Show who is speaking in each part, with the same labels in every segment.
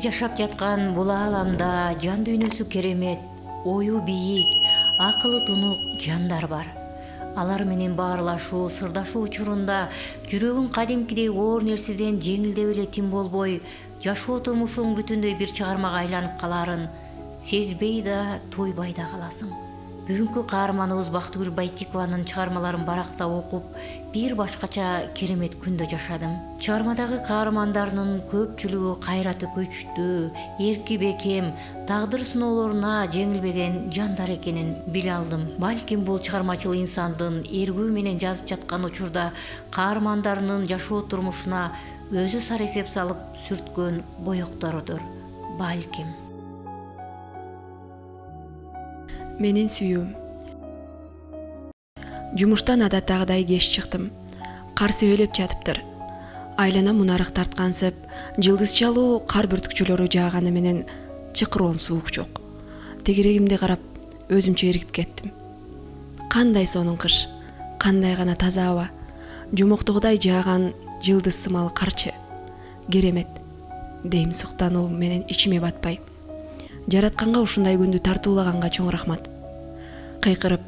Speaker 1: жашап жаткан бул ааламда жан дүйнөсү керемет, ою бийик, акылы тунук жандар бар. Алар менен баарлашуу, сырдашуу учурунда жүрөгүң кадимкидей оор нерседен жеңилдеп эле тим болбой, жашоо турмушуң бүтүндөй бир чыгармага айланып калаарын сезбей да, тойбой да каласың. Бүгүнкү каарманыбыз Бактыгүл Байтикованын чыгармаларын баракта окуп, бир башкача керемет күндө жашадым. Чыгармадагы каармандарынын көпчүлүгү кайраты көчтүү, эрки бекем, тагдыр сыноолоруна жеңилбеген жандар экенин биле алдым. Балким бул чыгармачыл инсандын эргүү менен жазып жаткан учурда каармандарынын жашоо турмушуна өзү сар эсеп салып сүрткөн боекторудур. Балким.
Speaker 2: Менин сүйүүм. Жумуштан адаттагыдай кеч чыктым. Кар себелеп жатыптыр. Айлана мунарык тарткансып, жылдызчалуу кар бүртүкчөлөрү жааганы менен чыкыроон суук жок. Тегерегимди карап, өзүмчө эргип кеттим. Кандай сонун кыш, кандай гана таза аба. Жумоктогудай жааган жылдыз сымал карчы. Керемет, дейм суктануу менен ичиме батпай. Жаратканга ушундай күндү тартуулаганга чоң рахмат. Кыйкырып,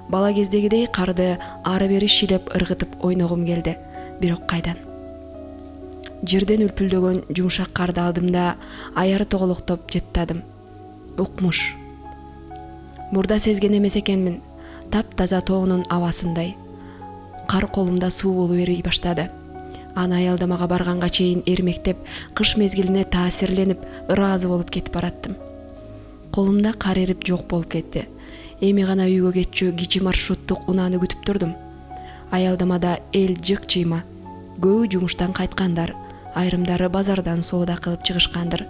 Speaker 2: бала кездегидей карды ары-бери шилеп ыргытып ойногум келди. Бирок кайдан? Жерден үлпүлдөгөн жумшак карды алдым да аяры тоголоктоп жыттадым. Укмуш. Мурда сезген эмес экенмин. Таптаза тоонун абасындай. Кар колумда суу болуп ери баштады. Аны аялдамага барганга чейин эрмектеп, кыш мезгилине таасирленип, ыраазы болуп кетип бараттым. Колумда кар эрип жок болуп кетти. Эми гана үйгө кетчү кичи маршруттук унааны күтүп турдум. Аялдамада эл жык чыйма. Көбү жумуштан кайткандар, айрымдары базардан соода кылып чыгышкандыр.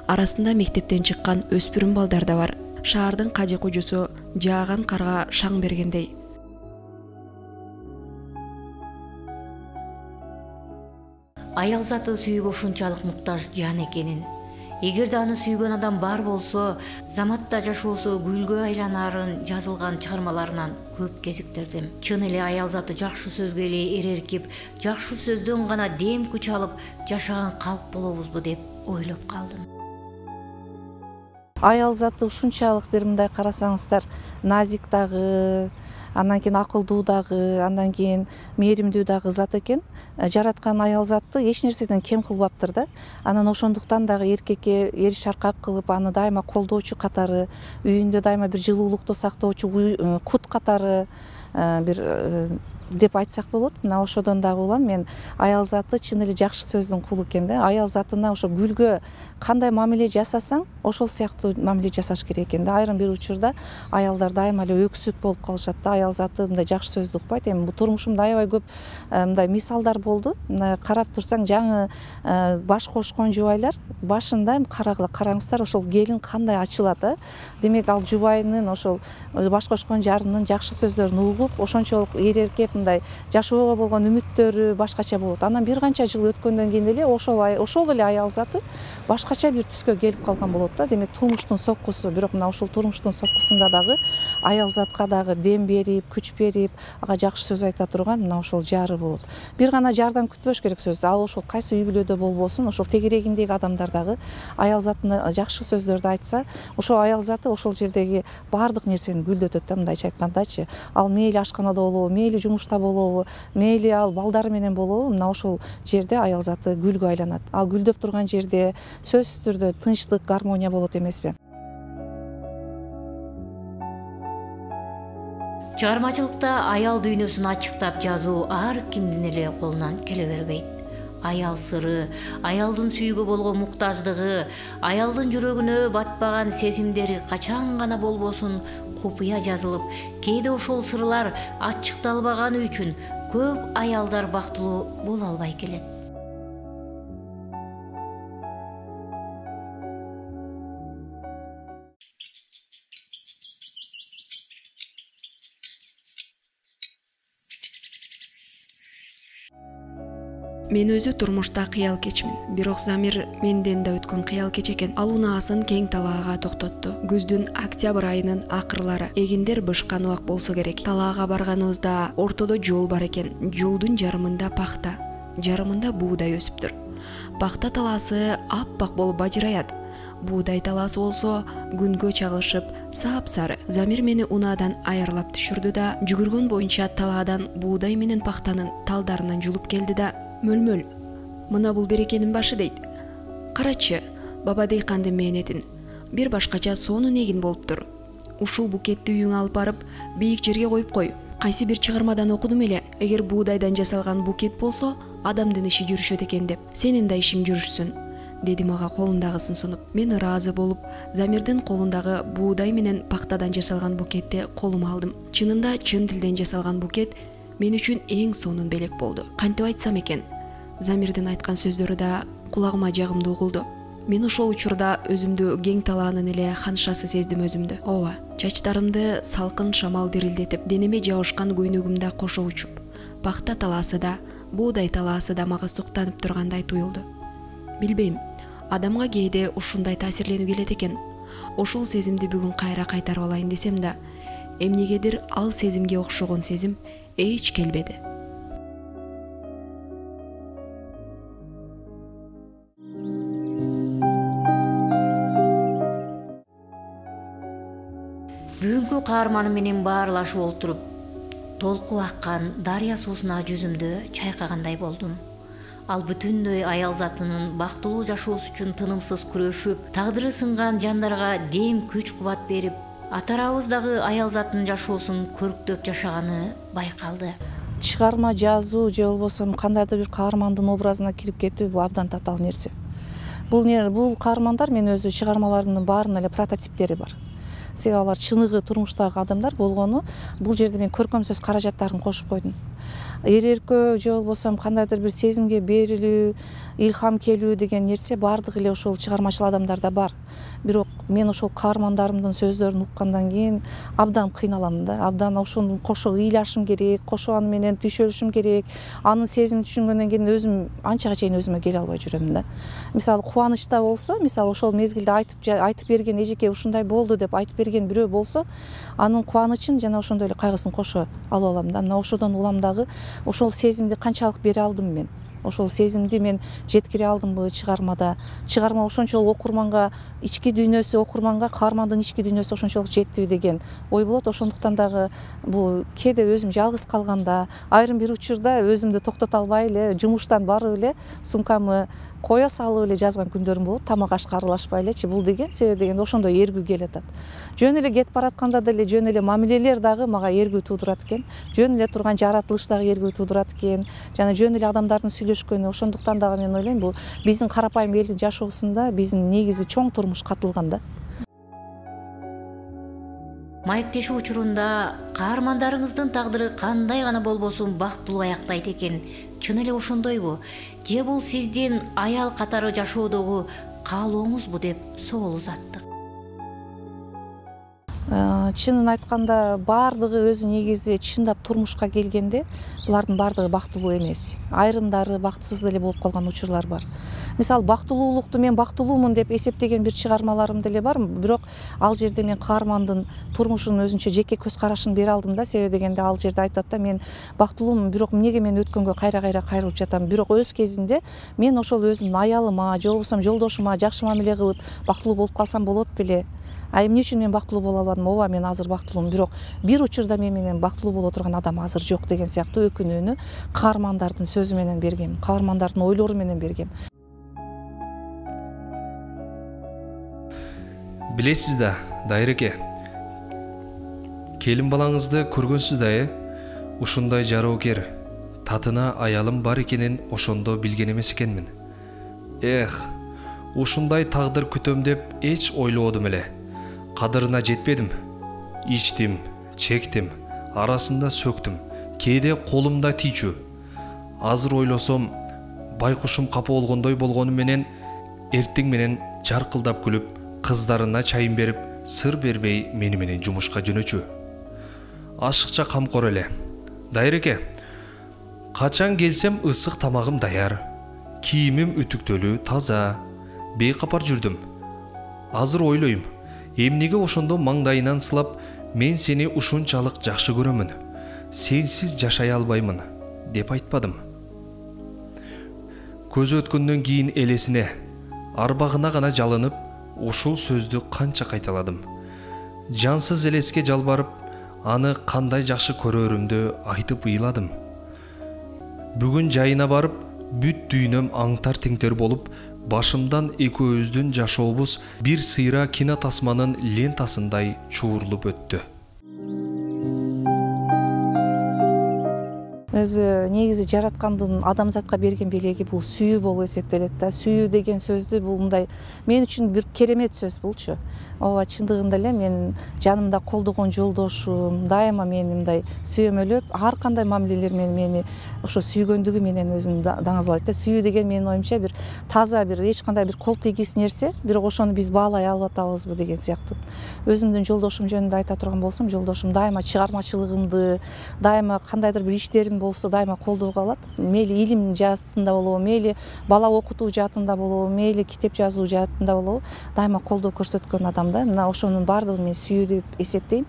Speaker 2: Арасында мектептен чыккан өспүрүм балдар да бар. Шаардын кажы кужусу жааган карга шаң бергендей.
Speaker 1: Аял заты сүйүүгө ушунчалык муктаж жан экенин, эгерде аны сүйгөн адам бар болсо, заматта жашоосу гүлгө айланаарын жазылган чыгармаларынан көп кезиктирдим. Чын эле аял заты жакшы сөзгө эле эреркип, жакшы сөздөн гана дем күч алып жашаган калк болобузбу деп ойлоп калдым.
Speaker 3: Аял заты ушунчалык бир мындай карасаңыздар, назик дагы, андан кийин акылдуу дагы, андан кийин мээримдүү дагы зат экен. Жараткан аял затты эч нерседен кем кылбаптыр да. Анан ошондуктан дагы эркекке эриш аркак кылып, аны дайыма колдоочу катары, үйүндө дайыма бир жылуулукту сактоочу кут катары бир деп айтсак болот. Мына ошодон дагы улам мен аял заты чын эле жакшы сөздүн кулу экен да. Аял затына ошо гүлгө кандай мамиле жасасаң, ошол сыяктуу мамиле жасаш керек экен да. Айрым бир учурда аялдар дайыма эле өксүк болуп калышат да. Аял заты мындай жакшы сөздү укпайт. Эми бул турмушумда аябай көп мындай мисалдар болду. Мына карап турсаң, жаңы баш кошкон жубайлар башында караңыздар, ошол келин кандай ачылат, демек ал жубайынын ошол баш кошкон жарынын жакшы сөздөрүн угуп, ошончолук эреркеп мындай жашоого болгон үмүттөрү башкача болот. Анан бир канча жыл өткөндөн кийин эле ошол эле аял заты башкача бир түскө келип калган болот да. Демек турмуштун соккусу, бирок мына ушул турмуштун соккусунда дагы аял затка дагы дем берип, күч берип, ага жакшы сөз айта турган мына ошол жары болот. Бир гана жардан күтпөш керек сөздү. Ал ошол кайсы үй бүлөдө болбосун, ошол тегерегиндеги адамдар дагы аял затына жакшы сөздөрдү айтса, ошол аял заты ошол жердеги баардык нерсени гүлдөтөт да, мындайча айткандачы. Ал мейли ашканада болобу, мейли жумушта болобу, мейли ал балдары менен болобу, мына ошол жерде аял заты гүлгө айланат. Ал гүлдөп турган жерде сөзсүз түрдө тынчтык, гармония болот эмеспи?
Speaker 1: Чыгармачылыкта аял дүйнөсүн ачыктап жазуу ар кимдин эле колунан келе бербейт. Аял сыры, аялдын сүйүүгө болгон муктаждыгы, аялдын жүрөгүнө батпаган сезимдери качан гана болбосун купуя жазылып, кээде ошол сырлар ачыкталбаганы үчүн көп аялдар бактылуу боло албай келет.
Speaker 2: Мен өзү турмушта кыял кечмин. Бирок Замир менден да өткөн кыял кеч экен. Ал унаасын кең талаага токтотту. Күздүн октябрь айынын акырлары. Эгиндер бышкан убак болсо керек. Талаага барганыбызда ортодо жол бар экен. Жолдун жарымында пахта, жарымында буудай өсүптүр. Пахта талаасы аппак болуп бажыраят. Буудай талаасы болсо күнгө чагылышып сап-сары. Замир мени унаадан айырлап түшүрдү да жүгүргөн боюнча талаадан буудай менен пахтанын талдарынан жулуп келди да мөлмөл. Мына бул берекенин башы дейт. Карачы, баба дыйкандын мээнетин. Бир башкача сонун эгин болуптур. Ушул букетти үйүңө алып барып, бийик жерге коюп кой. Кайсы бир чыгармадан окудум эле, эгер буудайдан жасалган букет болсо, адамдын иши жүрүшөт экен деп, сенин да ишиң жүрүшсүн, деди мага колундагысын сунуп. Мен ыраазы болуп, Замирдин колундагы буудай менен пахтадан жасалган букетти колума алдым. Чынында чын тилден жасалган букет мен үчүн эң сонун белек болду. Кантип айтсам экен? Замирдин айткан сөздөрү да кулагыма жагымдуу угулду. Мен ошол учурда өзүмдү кең талаанын эле ханшасы сездим өзүмдү. Ооба, чачтарымды салкын шамал дирилдетип, денеме жабышкан көйнөгүмдө кошо учуп, пахта талаасы да, буудай талаасы да мага суктанып тургандай туюлду. Билбейм, адамга кээде ушундай таасирленүү келет экен. Ошол сезимди бүгүн кайра кайтарып алайын десем да, эмнегедир ал сезимге окшогон сезим эч келбеди.
Speaker 1: Бүгүнкү каарманым менен баарлашып олтуруп, толку аккан дарыя суусуна жүзүмдү чайкагандай болдум. Ал бүтүндөй аял затынын бактылуу жашоосу үчүн тынымсыз күрөшүп, тагдыры сынган жандарга дем күч кубат берип, атарабыздагы аял затынын жашоосун көрктөп жашаганы байкалды.
Speaker 3: Чыгарма жазуу же болбосо кандайдыр бир каармандын образына кирип кетүү бул абдан татаал нерсе. Бул каармандар мен өзү чыгармаларымдын баарынын эле прототиптери бар. Себеби алар чыныгы турмуштагы адамдар болгону, бул жерде мен көркөм сөз каражаттарын кошуп койдум. Эркөө же болбосо кандайдыр бир сезимге берилүү, илхам келүү деген нерсе баардыгы эле ошол чыгармачыл адамдарда бар. Бирок мен ошол каармандарымдын сөздөрүн уккандан кийин абдан кыйналам да. Абдан ошону кошо ыйлашым керек, кошо аны менен түшөлүшүм керек. Анын сезимин түшүнгөндөн кийин өзүм анчага чейин өзүмө келе албай жүрөм да. Мисалы кубанычта болсо, мисалы ошол мезгилде айтып берген эжеке ушундай болду деп айтып берген бирөө болсо, анын кубанычын жана ошондой эле кайгысын кошо алып алам да. Мына ошодон улам дагы ошол сезимди канчалык бере алдым мен. Ошол сезимди мен жеткире алдымбы чыгармада. Чыгарма ошончолук окурманга, ички дүйнөсү окурманга, каармандын ички дүйнөсү ошончолук жеттиби деген ой болот. Ошондуктан дагы бул кээде өзүм жалгыз калганда, айрым бир учурда өзүмдү токтото албай эле жумуштан барып эле сумкамы кое салып эле жазган күндөрүм болот. Тамак ашка аралашпай элечи. Бул деген себеби дегенде ошондой эргүү келатат. Жөн эле кетип баратканда деле жөн эле мамилелер дагы мага эргүү туудурат экен. Жөн эле турган жаратылыш дагы эргүү туудурат экен. Жана жөн эле адамдардын сүйлөшкөнү. Ошондуктан дагы мен ойлойм, бул биздин карапайым элдин жашоосунда биздин негизи чоң турмуш катылган да.
Speaker 1: Маектешүү учурунда каармандарыңыздын тагдыры кандай гана болбосун бактылуу аяктайт экен. Чын эле ошондойбу? Же бул сиздин аял катары жашоодогу каалооңузбу деп соол узаттык.
Speaker 3: Чынын айтканда баардыгы өзү негизи чындап турмушка келгенде булардын баардыгы бактылуу эмес. Айрымдары бактысыз деле болуп калган учурлар бар. Мисалы бактылуулукту мен бактылуумун деп эсептеген бир чыгармаларым деле бар, бирок ал жерде мен каармандын турмушунун өзүнчө жеке көз карашын бере алдым да. Себеби дегенде ал жерде айтат да, мен бактылуумун, бирок эмнеге мен өткөнгө кайра кайрылып жатам. Бирок өз кезинде мен ошол өзүмдүн аялыма же болбосо жолдошума жакшы мамиле кылып бактылуу болуп калсам болот беле. Эмне үчүн мен бактылуу боло албадым? Ооба, мен азыр бактылуумун, бирок бир учурда мен менен бактылуу боло турган адам азыр жок деген сыяктуу өкүнүүнү каармандардын сөзү менен бергем, каармандардын ойлору менен бергем.
Speaker 4: Билесиз да, Дайреке, келин балаңызды көргөнсүз да, ушундай жароокер, татына аялым бар экенин ошондо билген эмес экенмин. Ушундай тагдыр күтөм деп эч ойлободум эле. Кадырына жетпедим. Ичтим, чектим, арасында сөктүм. Кээде колумда тийчү. Азыр ойлосом, байкушум капа болгондой болгону менен эртең менен жаркылдап күлүп, кыздарына чайын берип, сыр бербей мени менен жумушка жөнөчү. Ашыкча камкор эле. Дайреке, качан келсем ысык тамагым даяр. Кийимим үтүктөлүү, таза. Бейкапар жүрдүм. Азыр ойлойм, эмнеге ошондо маңдайынан сылап, мен сени ушунчалык жакшы көрөмүн. Сенсиз жашай албаймын деп айтпадым. көз өткөндөн кийин элесине, арбагына гана жалынып, ушул сөздү канча кайталадым. Жансыз элеске жалбарып, аны кандай жакшы көрөрүмдү айтып ыйладым. Бүгүн жайына барып, бүт дүйнөм аңтар теңтер болуп, башымдан экөөбүздүн жашообуз бир сыйра кино тасманын лентасындай чуурулуп өттү.
Speaker 3: Өзү негизи жараткандын адамзатка берген белеги бул сүйүү болуп эсептелет да. Сүйүү деген сөздү бул мындай мен үчүн бир керемет сөз булчу. Ооба, чындыгында эле мен жанымда колдогон жолдошум дайыма мени мындай сүйөмөлөп, ар кандай мамилелер менен мени ошо сүйгөндүгү менен өзүн даңазалайт да. Сүйүү деген менин оюмча бир таза, бир эч кандай бир кол тийгис нерсе, бирок ошону биз баалай алып атабызбы деген сыяктуу. Өзүмдүн жолдошум жөнүндө айта турган болсом, жолдошум дайыма чыгармачылыгымды, дайыма кандайдыр бир иштерим болсо дайыма колдоо кылат. Мейли илим жаатында болобу, мейли бала окутуу жаатында болобу, мейли китеп жазуу жаатында болобу, дайыма колдоо көрсөткөн адам да. Мына ошонун баардыгын мен сүйүү деп эсептейм.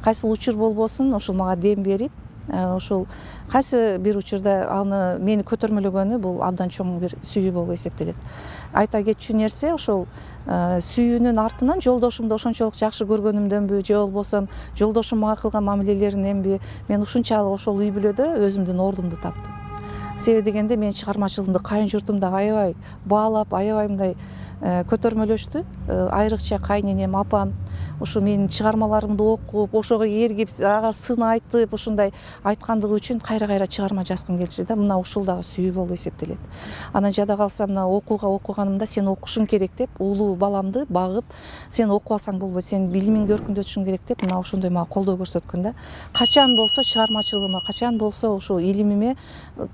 Speaker 3: Кайсы учур болбосун, ошол мага дем берип, ошол кайсы бир учурда аны мени көтөрмөлөгөнү бул абдан чоң бир сүйүү болуп эсептелет. Айта кетчү нерсе, ошол сүйүүнүн артынан жолдошумду ошончолук жакшы көргөнүмдөнбү, же болбосо жолдошум мага кылган мамилелериненби, мен ушунчалык ошол үй бүлөдө өзүмдүн ордумду таптым. Себеби дегенде мен чыгармачылыгымды кайын журтум да аябай баалап, аябай мындай көтөрмөлөштү. Айрыкча кайненем, апам ушу менин чыгармаларымды окуп, ошого ээргип, ага сын айтып, ушундай айткандыгы үчүн кайра чыгарма жазгым келчү да. Мына ушул дагы сүйүү болуп эсептелет. Анан жада калса мына окуганымда сен окушуң керек деп, улуу баламды багып, сен окубасаң болбойт, сен билимиңди өркүндөтүшүң керек деп, мына ошондой мага колдоо көрсөткөн да. Качан болсо чыгармачылыгыма, качан болсо ушул илимиме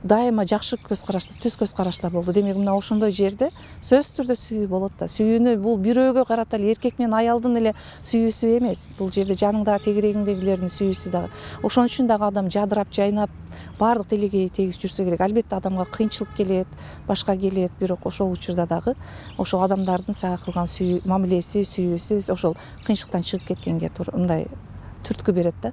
Speaker 3: дайыма жакшы көз карашта, түз көз карашта болду. Демек мына ошондой жерде сөзсүз түрдө сүйүү болот да. Сүйүүнү бул бирөөгө карата эле, эркек менен аялдын эле сүйүүсү эмес. Бул жерде жаныңдагы тегерегиңдегилердин сүйүүсү дагы. Ошон үчүн дагы адам жадырап, жайнап, баардык тилеги тегиз жүрсө керек. Албетте адамга кыйынчылык келет, башка келет, бирок ошол учурда дагы ошол адамдардын сага кылган мамилеси, сүйүүсү ошол кыйынчылыктан чыгып кеткенге мындай түрткү берет да.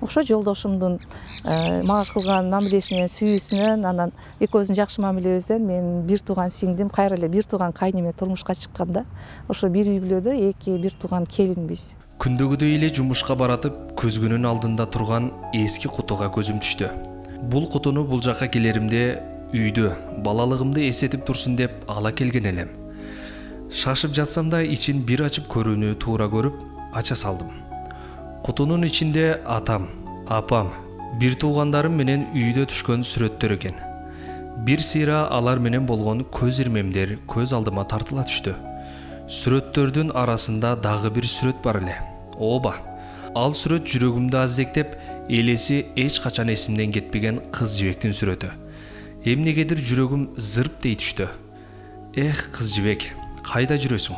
Speaker 3: Ошо жолдошумдун мага кылган мамилесинен, сүйүүсүнөн, анан экөөбүздүн жакшы мамилебизден мен бир тууган сиңдим, кайра эле бир тууган кайнеме турмушка чыкканда, ошо бир үй бүлөдө эки бир тууган келинбиз.
Speaker 4: Күндөгүдөй эле жумушка баратып, көзгүнүн алдында турган эски кутуга көзүм түштү. Бул кутуну бул жакка келеримде үйдө балалыгымды эсетип турсун деп ала келген элем. Шашып жатсам да ичин бир ачып көрүүнү туура көрүп, ача салдым. Кутунун ичинде атам, апам, бир туугандарым менен үйдө түшкөн сүрөттөр экен. Бир сыйра алар менен болгон көз ирмемдер көз алдыма тартыла түштү. Сүрөттөрдүн арасында дагы бир сүрөт бар эле. Ооба, ал сүрөт жүрөгүмдү азектеп, элеси эч качан эсимден кетпеген кыз жибектин сүрөтү. Эмнегедир жүрөгүм зырп дей түштү. Эх, кыз жибек, кайда жүрөсүң?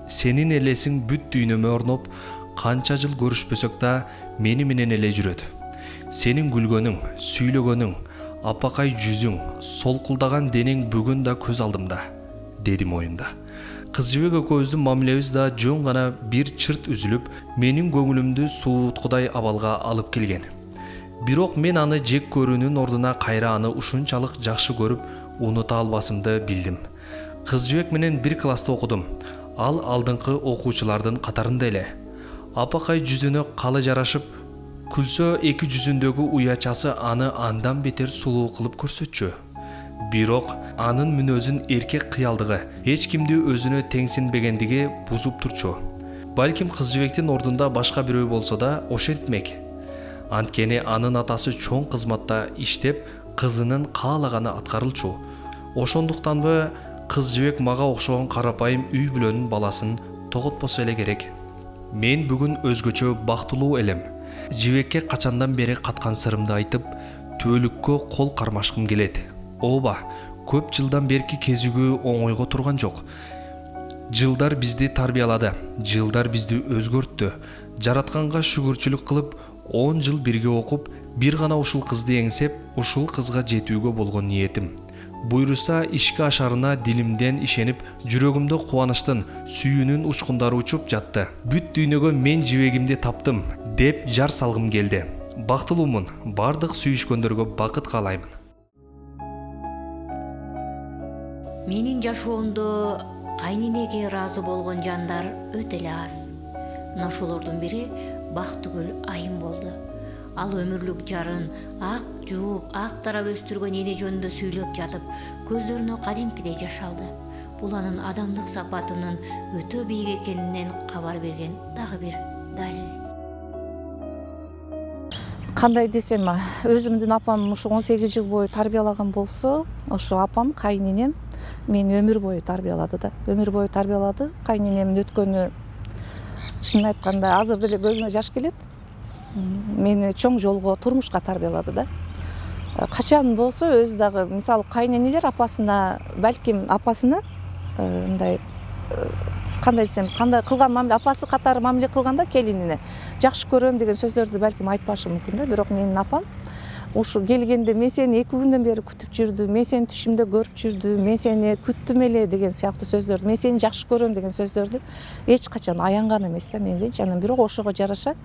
Speaker 4: Сенин элесиң бүт дүйнөмө орноп, канча жыл көрүшпөсөк да мени менен эле жүрөт. Сенин күлгөнүң, сүйлөгөнүң, апакай жүзүң, солкулдаган денең бүгүн да көз алдымда, дедим оюмда. Кыз жибек экөөбүздүн мамилебиз да жөн гана бир чырт үзүлүп, менин көңүлүмдү сууткудай абалга алып келген. Бирок мен аны жек көрүүнүн ордуна кайра аны ушунчалык жакшы көрүп, унута албасымды билдим. Кыз жибек менен бир класста окудум. Ал алдыңкы окуучулардын катарында эле. Апакай жүзүнө калы жарашып, күлсө эки жүзүндөгү уячасы аны андан бетер сулуу кылып көрсөтчү. Бирок анын мүнөзүн эркек кыялдыгы, эч кимди өзүнө теңсинбегендиги бузуп турчу. Балким кыз жибектин ордунда башка бирөө болсо да ошентмек. Анткени анын атасы чоң кызматта иштеп, кызынын каалаганы аткарылчу. Ошондуктанбы кыз жибек мага окшогон карапайым үй бүлөнүн баласын тоготпосо эле керек. Мен бүгүн өзгөчө бактылуу элем. Жибекке качандан бери каткан сырымды айтып, түбөлүккө кол кармашкым келет. Ооба, көп жылдан берки кезигүү оңойго турган жок. Жылдар бизди тарбиялады, жылдар бизди өзгөрттү. Жаратканга шүгүрчүлүк кылып, 10 жыл бирге окуп, бир гана ушул кызды эңсеп, ушул кызга жетүүгө болгон ниетим. Буйруса ишке ашарына дилимден ишенип, жүрөгүмдө кубанычтын, сүйүүнүн учкундары учуп жатты. Бүт дүйнөгө мен жибегимди таптым, деп жар салгым келди. Бактылуумун, бардык сүйүшкөндөргө бакыт каалаймын.
Speaker 1: Менин жашоомдо кайненеге ыраазы болгон жандар өтө эле аз. Мына ошолордун бири Бактыгүл айым болду. Ал өмүрлүк жарын ак жууп, ак тарап өстүргөн эне жөнүндө сүйлөп жатып, көздөрүнө кадимкидей жаш алды. Бул анын адамдык сапатынын өтө бийик экенинен кабар берген дагы бир далил.
Speaker 3: Кандай десем, өзүмдүн апам ушу 18 жыл бою тарбиялаган болсо, ошо апам, кайненем мени өмүр бою тарбиялады да. Өмүр бою тарбиялады. Кайненемдин өткөнү чынын айтканда азыр деле көзүмө жаш келет. Мени чоң жолго, турмушка тарбиялады да. Качан болсо өзү дагы, мисалы кайненелер апасына, балким апасына мындай кандай десем, кандай кылган мамиле, апасы катары мамиле кылганда келинине жакшы көрөм деген сөздөрдү балким айтпашы мүмкүн да. Бирок менин апам ушу келгенде мен сени 2 күндөн бери күтүп жүрдүм, мен сени түшүмдө көрүп жүрдүм, мен сени күттүм эле деген сыяктуу сөздөрдү, мен сени жакшы көрөм деген сөздөрдү эч качан аянган эмес да менден. Анан бирок ошого жараша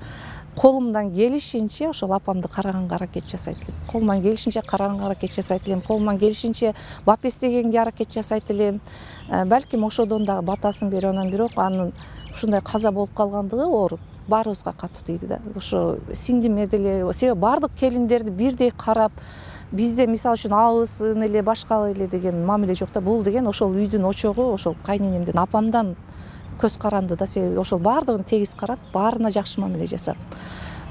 Speaker 3: колумдан келишинче ошол апамды караганга аракет жасайт элем. Колуман келишинче караганга аракет жасайт элем. Колуман келишинче бап эстегенге аракет жасайт элем. Балким ошодон дагы батасын берип, анан бирок анын ушундай каза болуп калгандыгы ооруп баарыбызга катуу тийди да. Ошо сиңдиме деле, себеби баардык келиндерди бирдей карап, бизде мисалы үчүн абысын эле, башка эле деген мамиле жок да. Бул деген ошол үйдүн очогу, ошол кайненемдин, апамдан көз каранды да, себеби ошол баардыгын тегиз карап, баарына жакшы мамиле жасап.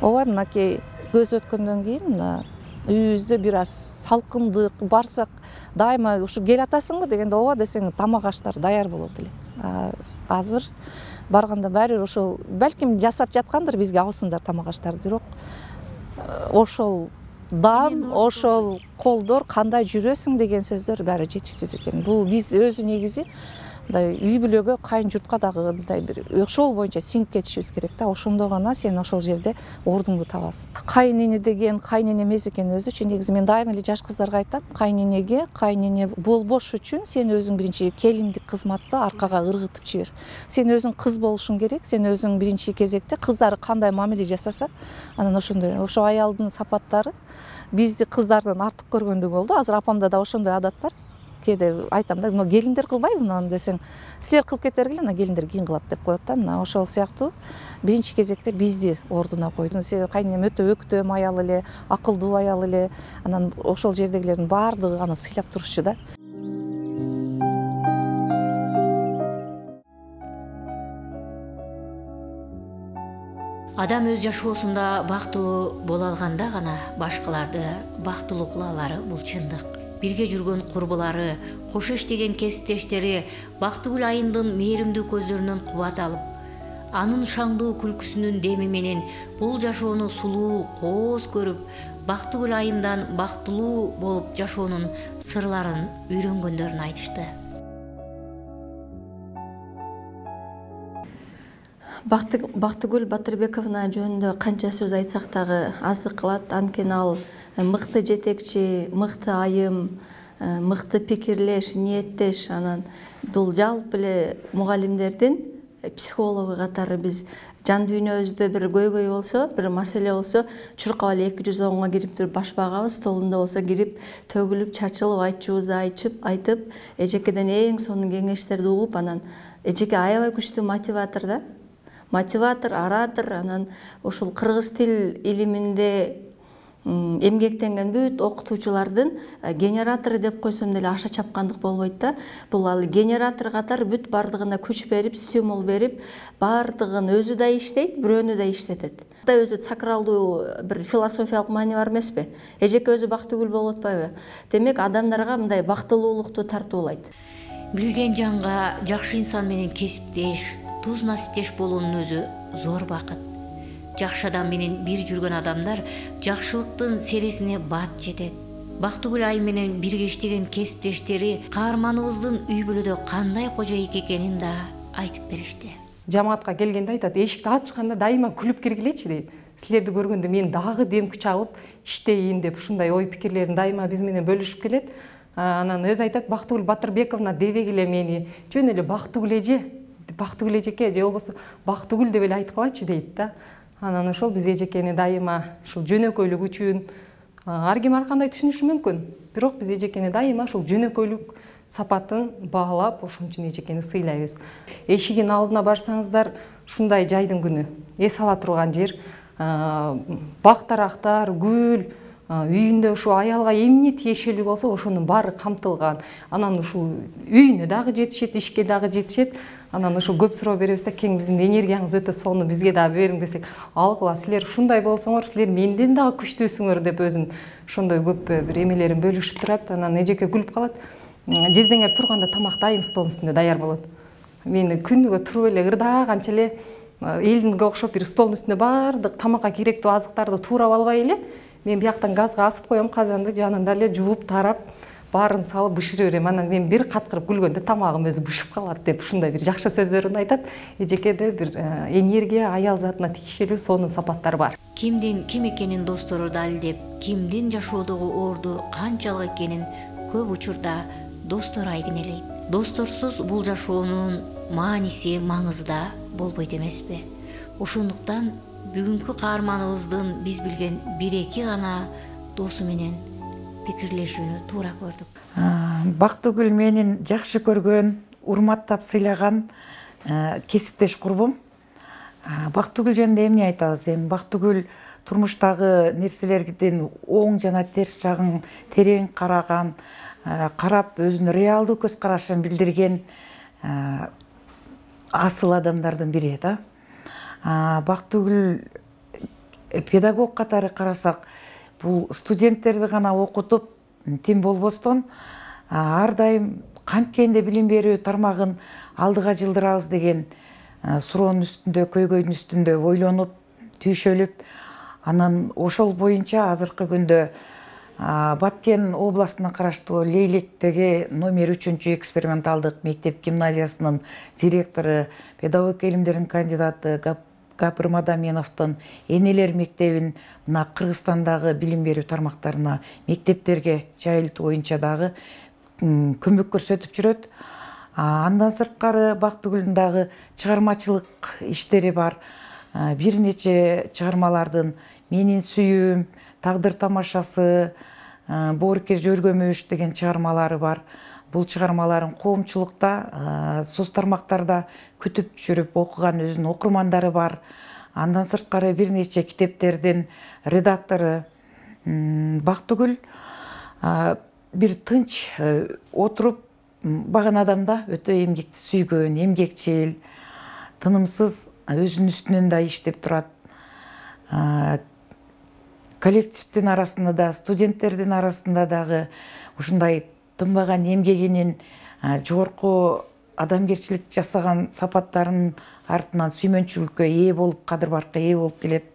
Speaker 3: Ооба, мынакей көз өткөндөн кийин мына үйүбүздө бир аз салкындык, барсак дайыма ушу кел атасыңбы дегенде ооба десең тамак аштар даяр болот эле. Азыр барганда баары ошол балким жасап жаткандыр бизге абысындар тамак аштарды, бирок ошол дам, ошол колдор кандай жүрөсүң деген сөздөр баары жетишсиз экен. Бул биз өзү негизи мындай үй бүлөгө, кайын журтка дагы мындай бир ошол боюнча сиңип кетишибиз керек да. Ошондо гана сен ошол жерде ордуңду табасың. Кайнене деген кайнене эмес экен өзүчү. Негизи мен дайыма эле жаш кыздарга айтам, кайненеге кайнене болбош үчүн сен өзүң биринчи келиндик кызматты аркага ыргытып жибер. Сен өзүң кыз болушуң керек. Сен өзүң биринчи кезекте кыздары кандай мамиле жасаса, анан ошондой ошо аялдын сапаттары бизди кыздардан артык көргөндү болду. Азыр апамда да ошондой адат бар. Кээде айтам да, мына келиндер кылбайбы мынаны десең, силер кылып кетергиле, ана келиндер кийин кылат деп коет да. Мына ошол сыяктуу биринчи кезекте бизди ордуна койду. Себеби кайненем өтө өктөм аял эле, акылдуу аял эле. Анан ошол жердегилердин баардыгы аны сыйлап турушчу да.
Speaker 1: Адам өз жашоосунда бактылуу боло алганда гана башкаларды бактылуу кыла алары бул чындык. Бирге жүргөн курбулары, кош иштеген кесиптештери Бактыгүл айымдын мээримдүү көздөрүнөн кубат алып, анын шаңдуу күлкүсүнүн деми менен бул жашоону сулуу, кооз көрүп, Бактыгүл айымдан бактылуу болуп жашоонун сырларын үйрөнгөндөрүн айтышты.
Speaker 5: Бактыгүл Батырбековна жөнүндө канча сөз айтсак дагы аздык кылат. Анткени ал мыкты жетекчи, мыкты айым, мыкты пикирлеш, ниеттеш. Анан бул жалпы эле мугалимдердин психологу катары биз жан дүйнөбүздө бир көйгөй болсо, бир маселе болсо, чуркап эле 210-га кирип туруп баш багабыз, столунда болсо кирип төгүлүп, чачылып, айтчубузду айтып, эжекеден эң сонун кеңештерди угуп, анан эжеке аябай күчтүү мотиватор да. Мотиватор, оратор, анан ушул кыргыз тил илиминде эмгектенген бүт окутуучулардын генератору деп койсом деле аша чапкандык болбойт да. Бул ал генератор катары бүт бардыгына күч берип, стимул берип, бардыгын өзү да иштейт, бирөөнү да иштетет. Өзү сакралдуу бир философиялык маани бар эмеспи? Эжеке өзү Бактыгүл болуп атпайбы? Демек адамдарга мындай бактылуулукту тартуулайт.
Speaker 1: Билген жанга жакшы инсан менен кесиптеш, туз насиптеш болуунун өзү зор бакыт. Жакшы адам менен бир жүргөн адамдар жакшылыктын сересине бат жетет. Бактыгүл айым менен бирге иштеген кесиптештери каарманыбыздын үй бүлөдө кандай кожоек экенин да айтып беришти.
Speaker 6: Жамаатка келгенде айтат, эшикти ачканда дайыма күлүп киргилечи дейт. Силерди көргөндө мен дагы дем күч алып иштейин деп ушундай ой пикирлерин дайыма биз менен бөлүшүп келет. Анан өзү айтат, Бактыгүл Батырбековна дебегиле мени, жөн эле Бактыгүл эже, Бактыгүл эжеке же болбосо Бактыгүл деп эле айткылачы дейт да. Анан ошол биз эжекени дайыма ушул жөнөкөйлүк үчүн, ар ким ар кандай түшүнүшү мүмкүн, бирок биз эжекени дайыма ушул жөнөкөйлүк сапатын баалап ошон үчүн эжекени сыйлайбыз. Эшигин алдына барсаңыздар, ушундай жайдын күнү эс ала турган жер, бак дарактар, гүл, үйүндө ушу аялга эмне тиешелүү болсо ошонун баары камтылган. Анан ушул үйүнө дагы жетишет, ишке дагы жетишет. Анан ошо көп суроо беребиз да, кең биздин энергияңыз өтө сонун, бизге дагы бериң десек, алгыла, силер ушундай болсоңор, силер менден дагы күчтүүсүңөр деп өзүн ошондой көп бир эмелерин бөлүшүп турат. Анан эжеке күлүп калат. Жездеңер турганда тамак дайым столдун үстүндө даяр болот. Мени күнүгө туруп эле ырдааганча эле элинге окшоп бир столдун үстүндө баардык тамакка керектүү азыктарды туурап албай эле мен бияктан газга асып коем, казанды жанында эле жууп тарап баарын салып бышырып берем. Анан мен бир каткырып күлгөндө тамагым өзү бышып калат деп ушундай бир жакшы сөздөрүн айтат. Эжекеде бир энергия, аял затына тиешелүү сонун сапаттар бар.
Speaker 1: Кимдин ким экенин достору далилдеп, кимдин жашоодогу орду канчалык экенин көп учурда достор айгинелейт. Досторсуз бул жашоонун мааниси, маңызы да болбойт эмеспи? Ошондуктан бүгүнкү каарманыбыздын биз билген 1-2 гана досу менен пикирлешүүнү туура көрдүк.
Speaker 7: Бактыгүл менин жакшы көргөн, урматтап сыйлаган кесиптеш курбум. Бактыгүл жөнүндө эмне айтабыз? Эми Бактыгүл турмуштагы нерселерден оң жана терс жагын терең караган, карап өзүнүн реалдуу көз карашын билдирген асыл адамдардын бири да. Бактыгүл педагог катары карасак, бул студенттерди гана окутуп, тим болбостон ар дайым канткенде билим берүү тармагын алдыга жылдырабыз деген суроонун үстүндө, көйгөйдүн үстүндө ойлонуп, түйшөлүп, анан ошол боюнча азыркы күндө Баткен областына караштуу Лейлектеги номер 3 эксперименталдык мектеп гимназиясынын директору, педагог илимдердин кандидаты Гапыр Мадаминовдун энелер мектебин мына Кыргызстандагы билим берүү тармактарына, мектептерге жайылтуу боюнча дагы көмөк көрсөтүп жүрөт. Андан сырткары Бактыгүлдүн дагы чыгармачылык иштери бар. Бир нече чыгармалардын Менин сүйүүм, Тагдыр тамашасы, Боорукер жөргөмүш деген чыгармалары бар. Бул чыгармаларын коомчулукта, соц тармактарда күтүп жүрүп окуган өзүнүн окурмандары бар. Андан сырткары бир нече китептердин редактору. Бактыгүл бир тынч отуруп баган адамда өтө эмгекти сүйгөн, эмгекчил, тынымсыз өзүнүн үстүнөн да иштеп турат. Коллективдин арасында да, студенттердин арасында дагы ушундай тынбаган эмгегинин, жогорку адамгерчилик жасаган сапаттарынын артынан сүймөнчүлүккө ээ болуп, кадыр-баркка ээ болуп келет.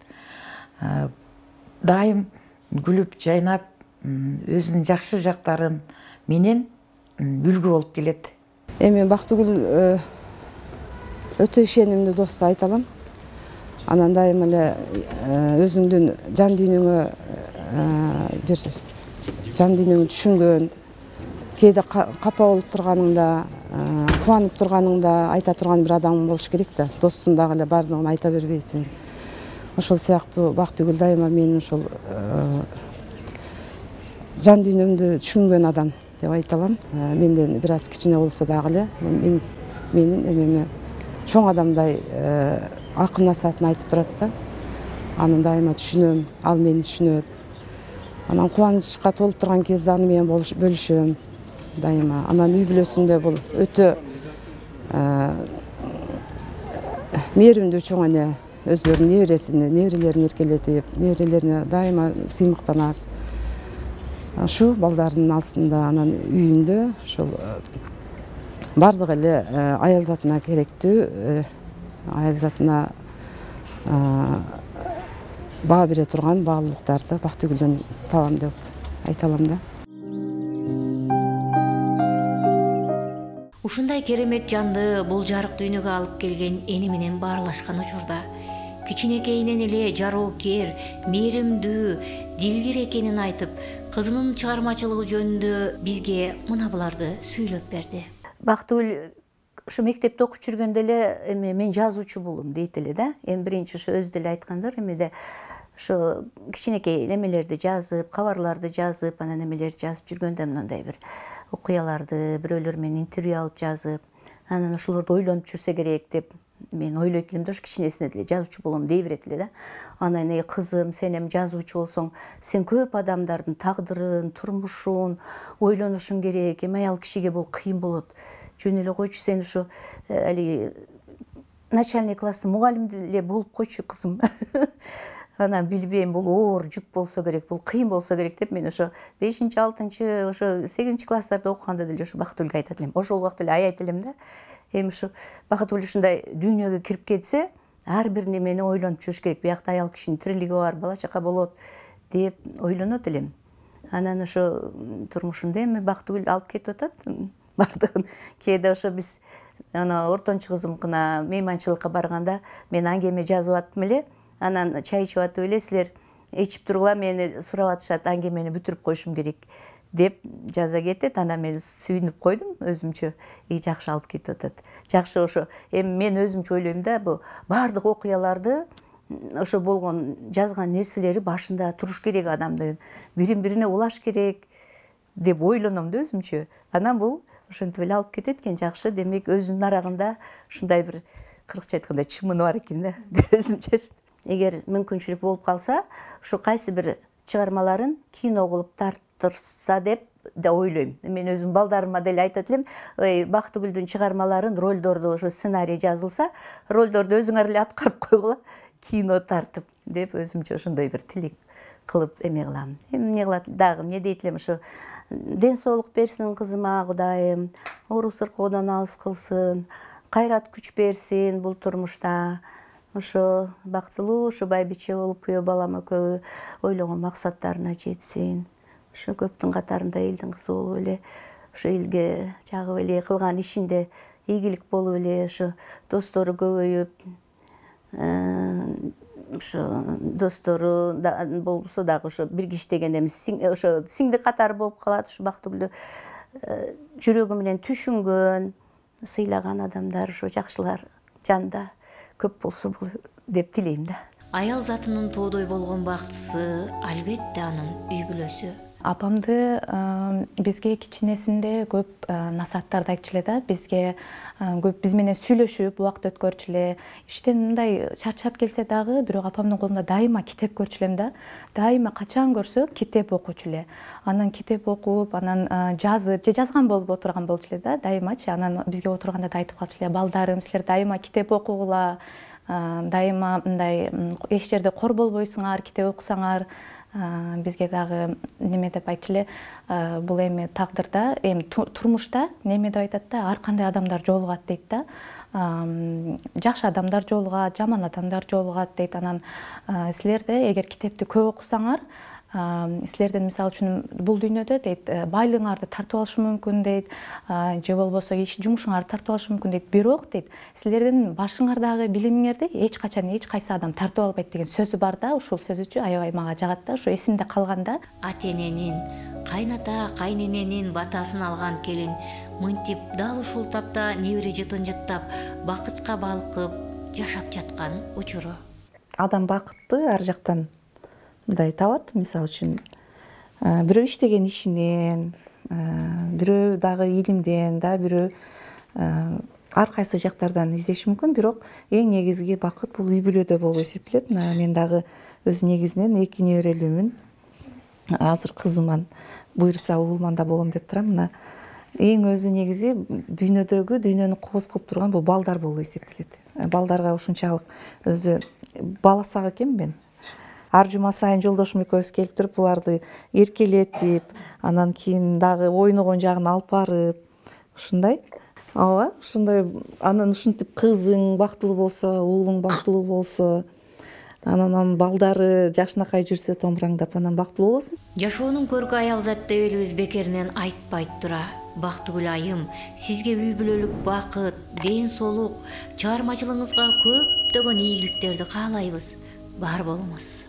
Speaker 7: Дайым күлүп, жайнап, өзүнүн жакшы жактарын менен үлгү болуп келет.
Speaker 8: Эми Бактыгүл өтө ишенимдүү дос айта алам. Анан дайым эле өзүңдүн жан дүйнөңө бир жан дүйнөңдү түшүнгөн, кээде капа болуп турганыңда, кубанып турганыңда айта турган бир адам болуш керек да. Достун дагы эле баардыгын айта бербейсиң. Ошол сыяктуу Бактыгүл дайыма менин ошол жан дүйнөмдү түшүнгөн адам деп айта алам. Менден бир аз кичине болсо дагы эле менин эмеме чоң адамдай акыл насаатын айтып турат да. Аны дайыма түшүнөм, ал мени түшүнөт. Анан кубанычка толуп турган кезде аны менен бөлүшөм дайыма. Анан үй бүлөсүндө бул өтө мээримдүү чоң эне, өздөрүнүн неберелерин эркелетип, неберелерине дайыма сыймыктанат. Ушу балдардын алсында, анан үйүндө ошол бардык эле аял затына керектүү, аял затына баа бере турган баалуулуктарды Бактыгүлдөн табам деп айта алам да.
Speaker 1: Ушундай керемет жанды бул жарык дүйнөгө алып келген эни менен баарлашкан учурда кичинекейинен эле жароокер, мээримдүү, дилгир экенин айтып, кызынын чыгармачылыгы жөнүндө бизге мына буларды сүйлөп берди.
Speaker 9: Бактыгүл ушу мектепте окуп жүргөндө эле мен жазуучу болом дейт эле да. Эми биринчи ушу өзү деле айткандыр, эмеде ошо кичинекей немелерди жазып, кабарларды жазып, анан немелерди жазып жүргөндө мындай бир окуяларды бирөөлөр менен интервью алып жазып, анан ошолорду ойлонуп жүрсө керек деп мен ойлойт элем да, ошо кичинесинен деле жазуучу болом дей берет эле да. Анан кызым, сен эми жазуучу болсоң, сен көп адамдардын тагдырын, турмушун ойлонушуң керек. Эми аял кишиге бул кыйын болот. Жөн эле койчу, сен ошо алиги начальный класстын мугалими деле болуп койчу кызым. Анан билбейм, бул оор жүк болсо керек, бул кыйын болсо керек деп мен ошо 5-6, ошо 8 класстарда окуганда деле ошо Бактыгүлгө айтат элем. Ошол убакта эле аябайт элем да. Эми ушу Бактыгүл ушундай дүйнөгө кирип кетсе, ар бир немени ойлонуп жүрүш керек. Биякта аял кишинин тирилиги бар, бала чака болот деп ойлонот элем. Анан ошо турмушунда эми Бактыгүл алып кетип атат бардыгын. Кээде ошо биз ортончу кызымкына мейманчылыкка барганда мен аңгеме жазып аттым эле. Анан чай ичип атып эле, силер ичип тургула, мени сурап атышат, аңгемени бүтүрүп коюшум керек деп жаза кетет. Анан мен сүйүнүп койдум өзүмчө. Жакшы алып кетип атат. Жакшы ошо эми мен өзүмчө ойлойм да, бу баардык окуяларды ошо болгон жазган нерселери башында туруш керек адамдын. Бирин-бирине улаш керек деп ойлоном да өзүмчө. Анан бул ошентип эле алып кетет экен. Жакшы, демек өзүнүн арагында ушундай бир кыргызча айтканда чымыны бар экен да өзүмчө. Эгер мүмкүнчүлүк болуп калса, ушу кайсы бир чыгармаларын кино кылып тартырса деп да ойлойм. Мен өзүм балдарыма деле айтат элем, Бактыгүлдүн чыгармаларын, ролдорду ошо сценарий жазылса, ролдорду өзүңөр эле аткарып койгула, кино тартып деп өзүмчө ошондой бир тилек кылып эме кылам. Эми эмне кылат дагы, эмне дейт элем, ошо ден соолук берсин кызыма Кудайым, оору сыркоодон алыс кылсын, кайрат күч берсин бул турмушта. Ошо бактылуу, ошо байбиче болуп күйөө балам экөө ойлогон максаттарына жетсин. Ошо көптүн катарында элдин кызы болуп эле, ошо элге жагып эле кылган ишинде ийгилик болуп эле, ошо достору көбөйүп, ошо достору болсо дагы ошо бирге иштеген эми ошо сиңди катары болуп калат. Ошо Бактыгүлдү жүрөгү менен түшүнгөн, сыйлаган адамдар, ошо жакшылар жанында көп болсо бул деп тилейм да.
Speaker 1: Аял затынын тоодой болгон бактысы албетте анын үй бүлөсү.
Speaker 10: Апамды бизге кичинесинде көп насааттарды айтчу эле да. Бизге көп биз менен сүйлөшүп, убакыт өткөрчү эле. Иштен мындай чарчап келсе дагы, бирок апамдын колунда дайыма китеп көрчү элем да. Дайыма качан көрсөк китеп окучу эле. Анан китеп окуп, анан жазып, же жазган болуп отурган болчу эле да, дайымачы. Анан бизге отурганда да айтып калчу эле, балдарым, силер дайыма китеп окугула, дайыма мындай эч жерде кор болбойсуңар, китеп окусаңар. Бизге дагы неме деп айтчу эле, бул эми тагдырда, эми турмушта неме деп айтат да, ар кандай адамдар жолугат дейт да. Жакшы адамдар жолугат, жаман адамдар жолугат дейт. Анан силерде эгер китепти көп окусаңар, силерден мисалы үчүн бул дүйнөдө дейт байлыгыңарды тартып алышы мүмкүн дейт, же болбосо жумушуңарды тартып алышы мүмкүн дейт. Бирок дейт, силердин башыңардагы билимиңерди эч качан эч кайсы адам тартып албайт деген сөзү бар да. Ушул сөзүчү аябай мага жагат да. Ошо эсимде калганда,
Speaker 1: ата эненин, кайната, кайнененин батасын алган келин мынтип дал ушул тапта небери жытын-жыттап, бакытка балкып жашап жаткан учуру.
Speaker 3: Адам бакытты ар жактан мындай табат. Мисалы үчүн бирөө иштеген ишинен, бирөө дагы илимден, да бирөө ар кайсы жактардан издеши мүмкүн. Бирок эң негизги бакыт бул үй бүлөдө болуп эсептелет. Мен дагы өз негизинен 2 неберелүүмүн. Азыр кызыман буйруса уулман да болом деп турам. Мына эң өзү негизи дүйнөнү кооз кылып турган бул балдар болуп эсептелет. Балдарга ушунчалык өзү баласак экенмин мен. Ар жума сайын жолдошум экөөбүз келип туруп, буларды эркелетип, анан кийин дагы ойногон жагын алып барып, ушундай. Ооба, ушундай. Анан ушинтип кызың бактылуу болсо, уулуң бактылуу болсо, анан балдары жакшынакай жүрсө, томураңдап, анан бактылуу болсун.
Speaker 1: Жашоонун көркү аял зат деп элибиз бекеринен айтпайт тура. Бактыгүл айым, сизге үй бүлөлүк бакыт, ден соолук, чыгармачылыгыңызга көптөгөн ийгиликтерди каалайбыз. Бар болуңуз.